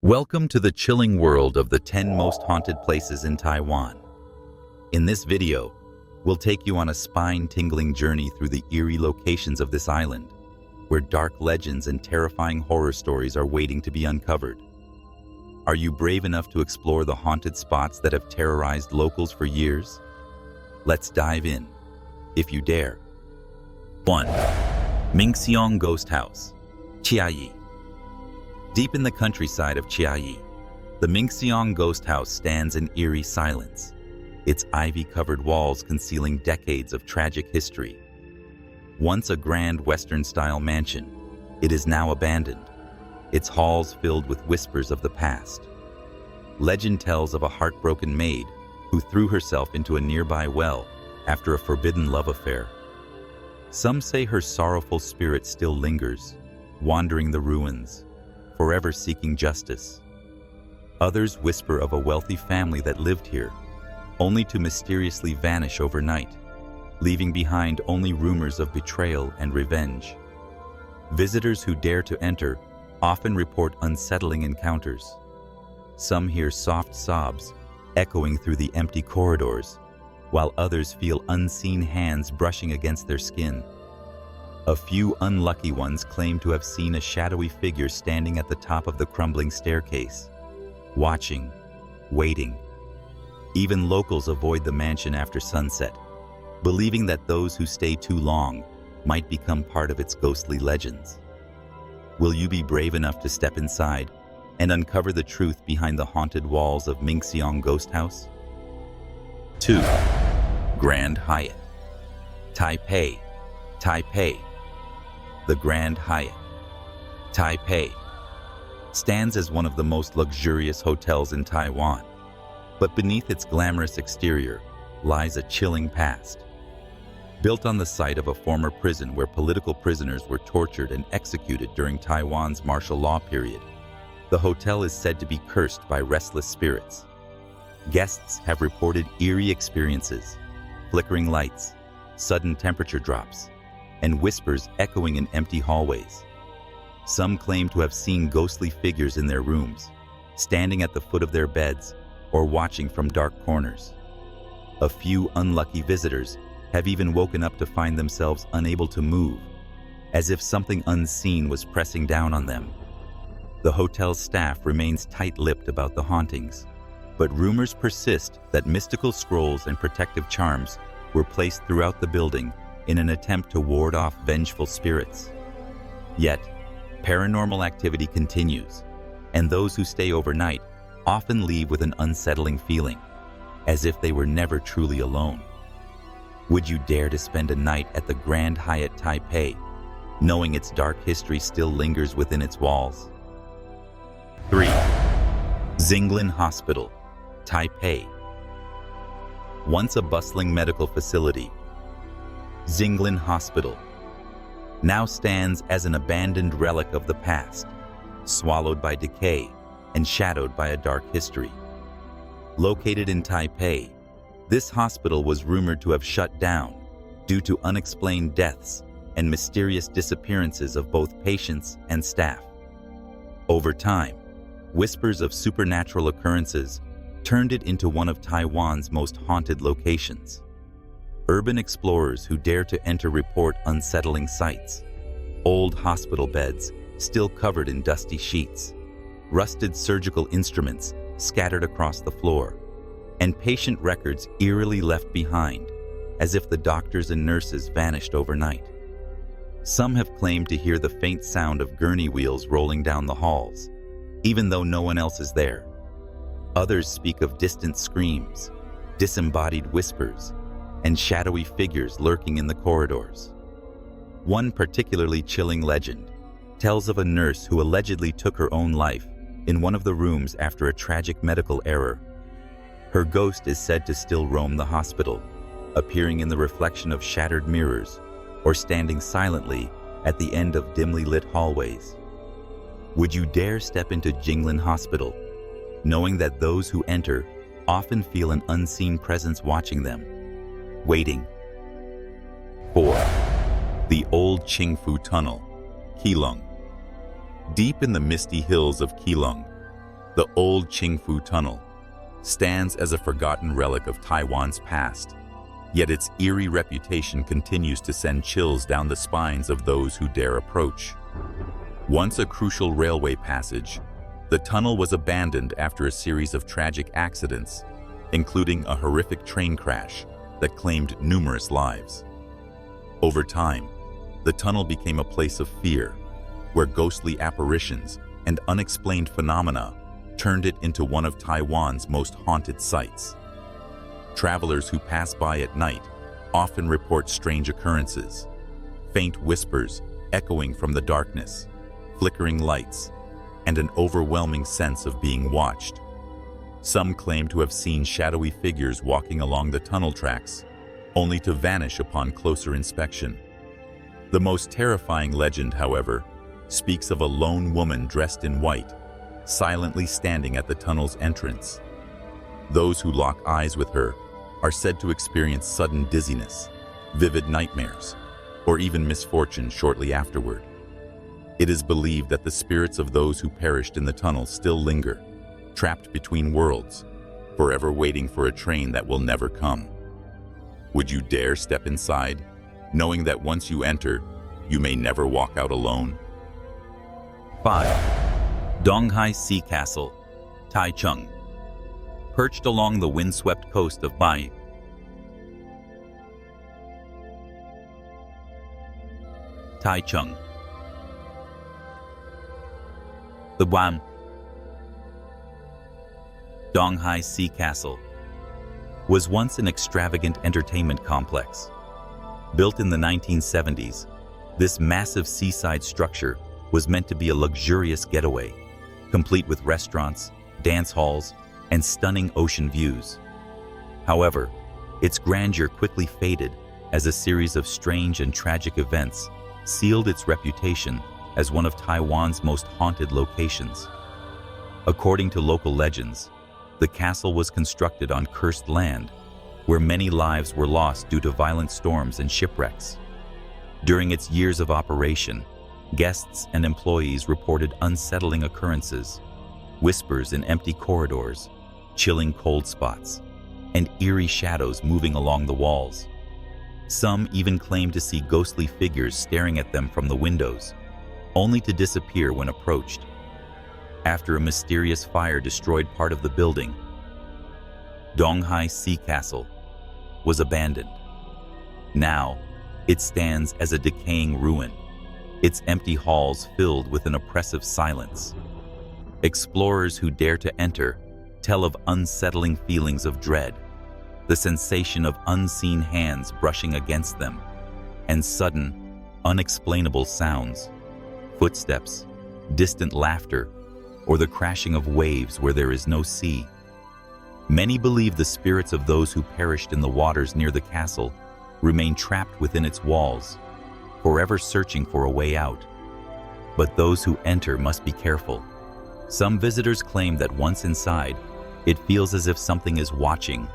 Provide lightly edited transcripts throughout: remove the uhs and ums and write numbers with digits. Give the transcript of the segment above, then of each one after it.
Welcome to the chilling world of the 10 most haunted places in Taiwan. In this video, we'll take you on a spine-tingling journey through the eerie locations of this island, where dark legends and terrifying horror stories are waiting to be uncovered. Are you brave enough to explore the haunted spots that have terrorized locals for years? Let's dive in, if you dare. 1. Minxiong Ghost House, Chiayi. Deep in the countryside of Chiayi, the Minxiong Ghost House stands in eerie silence, its ivy-covered walls concealing decades of tragic history. Once a grand Western-style mansion, it is now abandoned, its halls filled with whispers of the past. Legend tells of a heartbroken maid who threw herself into a nearby well after a forbidden love affair. Some say her sorrowful spirit still lingers, wandering the ruins, forever seeking justice. Others whisper of a wealthy family that lived here, only to mysteriously vanish overnight, leaving behind only rumors of betrayal and revenge. Visitors who dare to enter often report unsettling encounters. Some hear soft sobs echoing through the empty corridors, while others feel unseen hands brushing against their skin. A few unlucky ones claim to have seen a shadowy figure standing at the top of the crumbling staircase, watching, waiting. Even locals avoid the mansion after sunset, believing that those who stay too long might become part of its ghostly legends. Will you be brave enough to step inside and uncover the truth behind the haunted walls of Minxiong Ghost House? 2. Grand Hyatt Taipei, Taipei. The Grand Hyatt Taipei stands as one of the most luxurious hotels in Taiwan, but beneath its glamorous exterior lies a chilling past. Built on the site of a former prison where political prisoners were tortured and executed during Taiwan's martial law period, the hotel is said to be cursed by restless spirits. Guests have reported eerie experiences, flickering lights, sudden temperature drops, and whispers echoing in empty hallways. Some claim to have seen ghostly figures in their rooms, standing at the foot of their beds or watching from dark corners. A few unlucky visitors have even woken up to find themselves unable to move, as if something unseen was pressing down on them. The hotel's staff remains tight-lipped about the hauntings, but rumors persist that mystical scrolls and protective charms were placed throughout the building in an attempt to ward off vengeful spirits. Yet, paranormal activity continues, and those who stay overnight often leave with an unsettling feeling, as if they were never truly alone. Would you dare to spend a night at the Grand Hyatt Taipei, knowing its dark history still lingers within its walls? 3. Xinglin Hospital, Taipei. Once a bustling medical facility, Xinglin Hospital now stands as an abandoned relic of the past, swallowed by decay and shadowed by a dark history. Located in Taipei, this hospital was rumored to have shut down due to unexplained deaths and mysterious disappearances of both patients and staff. Over time, whispers of supernatural occurrences turned it into one of Taiwan's most haunted locations. Urban explorers who dare to enter report unsettling sights: old hospital beds still covered in dusty sheets, rusted surgical instruments scattered across the floor, and patient records eerily left behind, as if the doctors and nurses vanished overnight. Some have claimed to hear the faint sound of gurney wheels rolling down the halls, even though no one else is there. Others speak of distant screams, disembodied whispers, and shadowy figures lurking in the corridors. One particularly chilling legend tells of a nurse who allegedly took her own life in one of the rooms after a tragic medical error. Her ghost is said to still roam the hospital, appearing in the reflection of shattered mirrors or standing silently at the end of dimly lit hallways. Would you dare step into Xinglin Hospital, knowing that those who enter often feel an unseen presence watching them, waiting? 4. The old Qingfu Tunnel, Keelung. Deep in the misty hills of Keelung, The old Qingfu Tunnel stands as a forgotten relic of Taiwan's past, yet its eerie reputation continues to send chills down the spines of those who dare approach. Once a crucial railway passage, the tunnel was abandoned after a series of tragic accidents, including a horrific train crash that claimed numerous lives. Over time, the tunnel became a place of fear, where ghostly apparitions and unexplained phenomena turned it into one of Taiwan's most haunted sites. Travelers who pass by at night often report strange occurrences, faint whispers echoing from the darkness, flickering lights, and an overwhelming sense of being watched. Some claim to have seen shadowy figures walking along the tunnel tracks, only to vanish upon closer inspection. The most terrifying legend, however, speaks of a lone woman dressed in white, silently standing at the tunnel's entrance. Those who lock eyes with her are said to experience sudden dizziness, vivid nightmares, or even misfortune shortly afterward. It is believed that the spirits of those who perished in the tunnel still linger, trapped between worlds, forever waiting for a train that will never come. Would you dare step inside, knowing that once you enter, you may never walk out alone? 5. Donghai Sea Castle, Taichung. Perched along the windswept coast of Bai, Taichung. The Donghai Sea Castle was once an extravagant entertainment complex. Built in the 1970s, this massive seaside structure was meant to be a luxurious getaway, complete with restaurants, dance halls, and stunning ocean views. However, its grandeur quickly faded as a series of strange and tragic events sealed its reputation as one of Taiwan's most haunted locations. According to local legends, the castle was constructed on cursed land, where many lives were lost due to violent storms and shipwrecks. During its years of operation, guests and employees reported unsettling occurrences, whispers in empty corridors, chilling cold spots, and eerie shadows moving along the walls. Some even claimed to see ghostly figures staring at them from the windows, only to disappear when approached. After a mysterious fire destroyed part of the building, Donghai Sea Castle was abandoned. Now, it stands as a decaying ruin, its empty halls filled with an oppressive silence. Explorers who dare to enter tell of unsettling feelings of dread, the sensation of unseen hands brushing against them, and sudden, unexplainable sounds, footsteps, distant laughter, or the crashing of waves where there is no sea. Many believe the spirits of those who perished in the waters near the castle remain trapped within its walls, forever searching for a way out. But those who enter must be careful. Some visitors claim that once inside, it feels as if something is watching,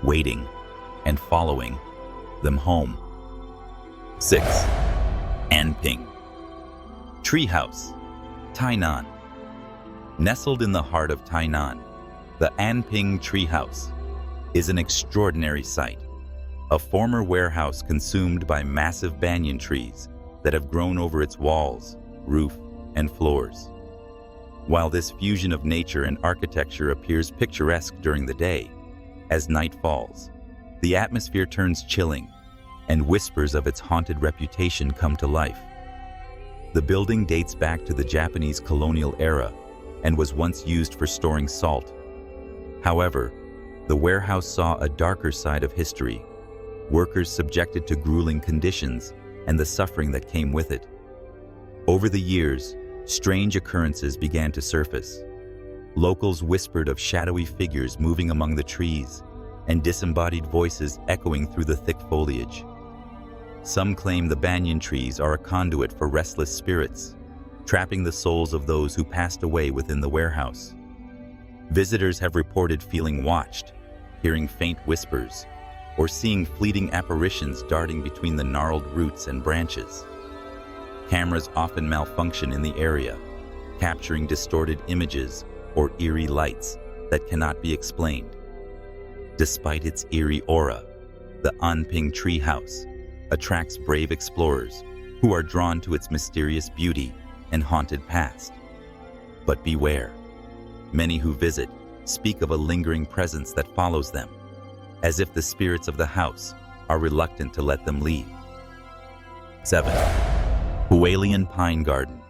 waiting, and following them home. 6. Anping Treehouse, Tainan. Nestled in the heart of Tainan, the Anping Treehouse is an extraordinary sight, a former warehouse consumed by massive banyan trees that have grown over its walls, roof, and floors. While this fusion of nature and architecture appears picturesque during the day, as night falls, the atmosphere turns chilling, and whispers of its haunted reputation come to life. The building dates back to the Japanese colonial era and was once used for storing salt. However, the warehouse saw a darker side of history, workers subjected to grueling conditions and the suffering that came with it. Over the years, strange occurrences began to surface. Locals whispered of shadowy figures moving among the trees and disembodied voices echoing through the thick foliage. Some claim the banyan trees are a conduit for restless spirits, trapping the souls of those who passed away within the warehouse. Visitors have reported feeling watched, hearing faint whispers, or seeing fleeting apparitions darting between the gnarled roots and branches. Cameras often malfunction in the area, capturing distorted images or eerie lights that cannot be explained. Despite its eerie aura, the Anping treehouse attracts brave explorers who are drawn to its mysterious beauty and haunted past. But beware, many who visit speak of a lingering presence that follows them, as if the spirits of the house are reluctant to let them leave. 7. Hualien Pine Garden.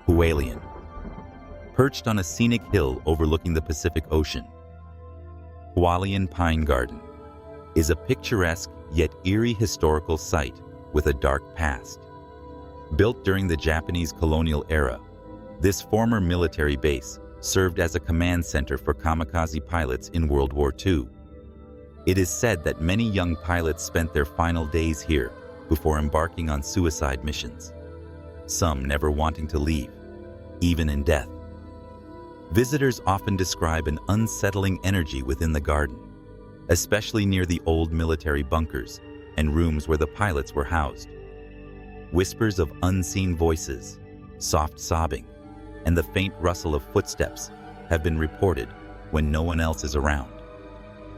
Hualien. Perched on a scenic hill overlooking the Pacific Ocean, Hualien Pine Garden is a picturesque yet eerie historical site with a dark past. Built during the Japanese colonial era, this former military base served as a command center for kamikaze pilots in World War II. It is said that many young pilots spent their final days here before embarking on suicide missions, some never wanting to leave, even in death. Visitors often describe an unsettling energy within the garden, especially near the old military bunkers and rooms where the pilots were housed. Whispers of unseen voices, soft sobbing, and the faint rustle of footsteps have been reported when no one else is around.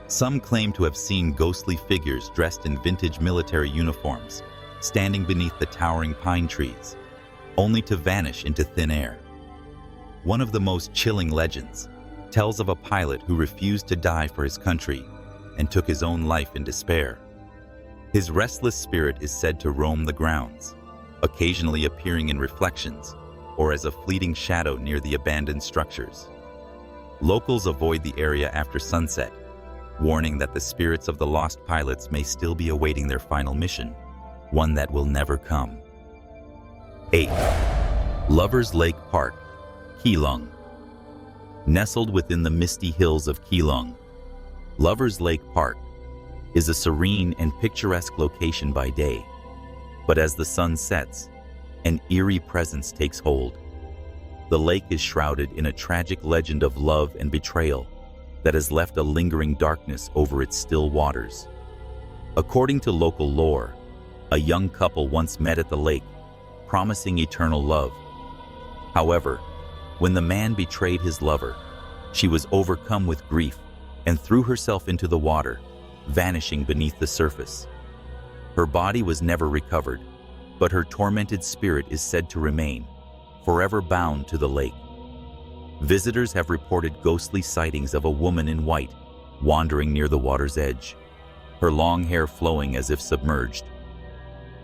Some claim to have seen ghostly figures dressed in vintage military uniforms, standing beneath the towering pine trees, only to vanish into thin air. One of the most chilling legends tells of a pilot who refused to die for his country and took his own life in despair. His restless spirit is said to roam the grounds, occasionally appearing in reflections or as a fleeting shadow near the abandoned structures. Locals avoid the area after sunset, warning that the spirits of the lost pilots may still be awaiting their final mission, one that will never come. 8. Lovers Lake Park, Keelung. Nestled within the misty hills of Keelung, Lovers Lake Park is a serene and picturesque location by day, but as the sun sets, an eerie presence takes hold. The lake is shrouded in a tragic legend of love and betrayal that has left a lingering darkness over its still waters. According to local lore, a young couple once met at the lake, promising eternal love. However, when the man betrayed his lover, she was overcome with grief and threw herself into the water, vanishing beneath the surface. Her body was never recovered, but her tormented spirit is said to remain, forever bound to the lake. Visitors have reported ghostly sightings of a woman in white wandering near the water's edge, her long hair flowing as if submerged.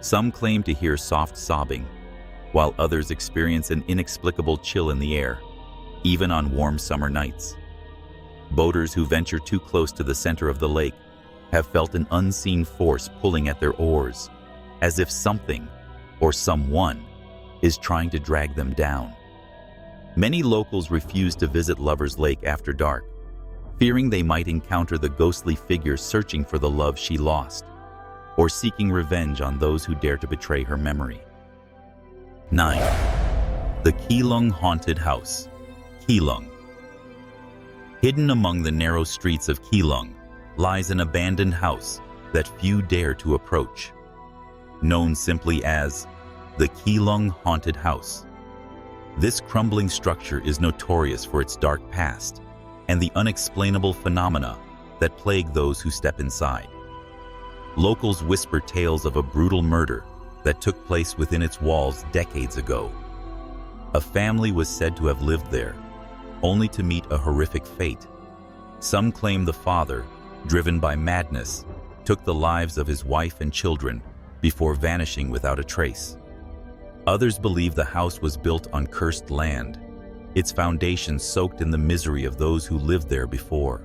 Some claim to hear soft sobbing, while others experience an inexplicable chill in the air, even on warm summer nights. Boaters who venture too close to the center of the lake have felt an unseen force pulling at their oars, as if something or someone is trying to drag them down. Many locals refuse to visit Lover's Lake after dark, fearing they might encounter the ghostly figure searching for the love she lost, or seeking revenge on those who dare to betray her memory. 9. The Keelung Haunted House, Keelung. Hidden among the narrow streets of Keelung lies an abandoned house that few dare to approach. Known simply as the Keelung Haunted House, this crumbling structure is notorious for its dark past and the unexplainable phenomena that plague those who step inside. Locals whisper tales of a brutal murder that took place within its walls decades ago. A family was said to have lived there, only to meet a horrific fate. Some claim the father, driven by madness, took the lives of his wife and children before vanishing without a trace. Others believe the house was built on cursed land, its foundations soaked in the misery of those who lived there before.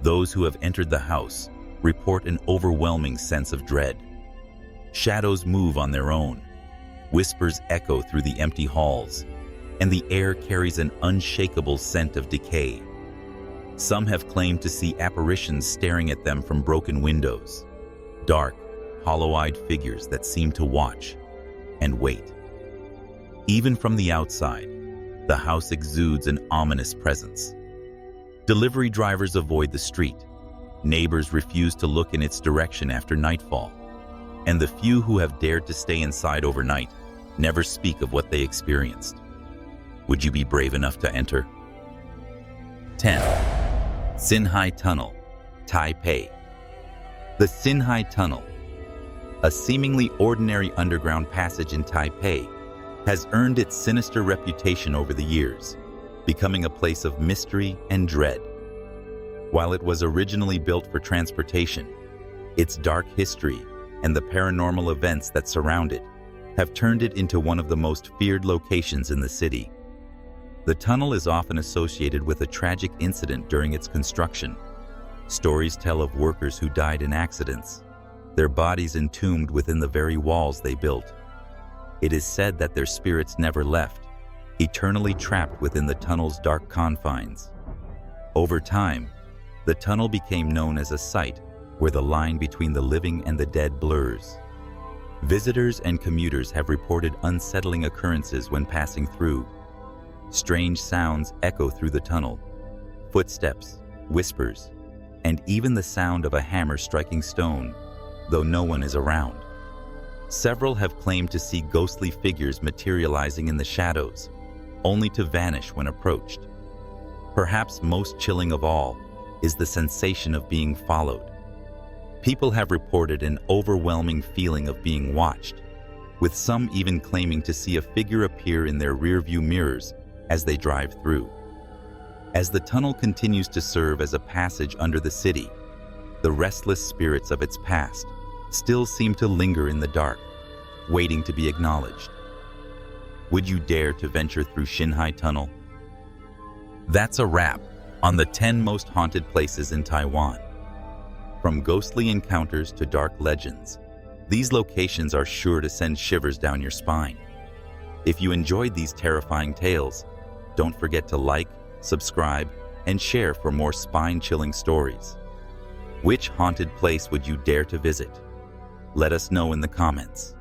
Those who have entered the house report an overwhelming sense of dread. Shadows move on their own, whispers echo through the empty halls, and the air carries an unshakable scent of decay. Some have claimed to see apparitions staring at them from broken windows, dark, hollow-eyed figures that seem to watch and wait. Even from the outside, the house exudes an ominous presence. Delivery drivers avoid the street, neighbors refuse to look in its direction after nightfall, and the few who have dared to stay inside overnight never speak of what they experienced. Would you be brave enough to enter? 10. Xinhai Tunnel, Taipei. The Xinhai Tunnel, a seemingly ordinary underground passage in Taipei, has earned its sinister reputation over the years, becoming a place of mystery and dread. While it was originally built for transportation, its dark history and the paranormal events that surround it have turned it into one of the most feared locations in the city. The tunnel is often associated with a tragic incident during its construction. Stories tell of workers who died in accidents, their bodies entombed within the very walls they built. It is said that their spirits never left, eternally trapped within the tunnel's dark confines. Over time, the tunnel became known as a site where the line between the living and the dead blurs. Visitors and commuters have reported unsettling occurrences when passing through. Strange sounds echo through the tunnel, footsteps, whispers, and even the sound of a hammer striking stone, though no one is around. Several have claimed to see ghostly figures materializing in the shadows, only to vanish when approached. Perhaps most chilling of all is the sensation of being followed. People have reported an overwhelming feeling of being watched, with some even claiming to see a figure appear in their rearview mirrors as they drive through. As the tunnel continues to serve as a passage under the city, the restless spirits of its past still seem to linger in the dark, waiting to be acknowledged. Would you dare to venture through Xinhai Tunnel? That's a wrap on the 10 most haunted places in Taiwan. From ghostly encounters to dark legends, these locations are sure to send shivers down your spine. If you enjoyed these terrifying tales, don't forget to like, subscribe, and share for more spine-chilling stories. Which haunted place would you dare to visit? Let us know in the comments.